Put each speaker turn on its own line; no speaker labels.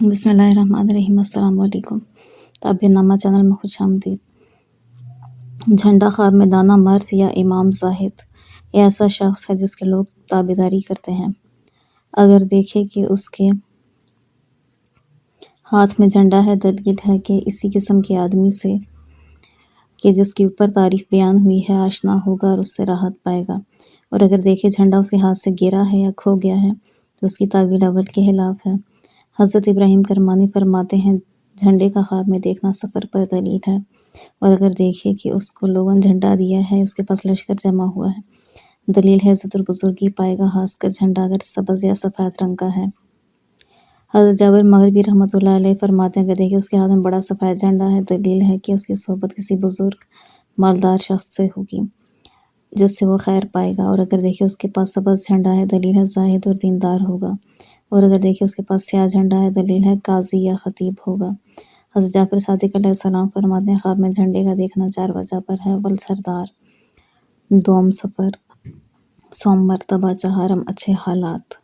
بسم اللہ الرحمن الرحیم۔ السلام علیکم۔ تعبیر نامہ چینل میں خوش آمدید۔ جھنڈا خواب میں دانا مرد یا امام زاہد یہ ایسا شخص ہے جس کے لوگ تابعداری کرتے ہیں۔ اگر دیکھے کہ اس کے ہاتھ میں جھنڈا ہے، دلیل ہے کہ اسی قسم کے آدمی سے کہ جس کے اوپر تعریف بیان ہوئی ہے آشنا ہوگا اور اس سے راحت پائے گا۔ اور اگر دیکھے جھنڈا اس کے ہاتھ سے گرا ہے یا کھو گیا ہے تو اس کی تعویل اول کے خلاف ہے۔ حضرت ابراہیم کرمانی فرماتے ہیں جھنڈے کا خواب میں دیکھنا سفر پر دلیل ہے، اور اگر دیکھے کہ اس کو لوگوں نے جھنڈا دیا ہے، اس کے پاس لشکر جمع ہوا ہے، دلیل ہے عزت اور بزرگی پائے گا، خاص کر جھنڈا اگر سبز یا سفید رنگ کا ہے۔ حضرت جابر مغربی رحمۃ اللہ علیہ فرماتے ہیں اگر دیکھے اس کے ہاتھ میں بڑا سفید جھنڈا ہے، دلیل ہے کہ اس کی صحبت کسی بزرگ مالدار شخص سے ہوگی جس سے وہ خیر پائے گا، اور اگر دیکھے اس کے پاس سبز جھنڈا ہے، دلیل ہے زاہد اور دیندار ہوگا، اور اگر دیکھے اس کے پاس سیاہ جھنڈا ہے، دلیل ہے قاضی یا خطیب ہوگا۔ حضرت جعفر صادق علیہ السلام فرماتے ہیں خواب میں جھنڈے کا دیکھنا 4 وجہ پر ہے: اول سردار، دوم سفر، سوم مرتبہ، چہارم اچھے حالات۔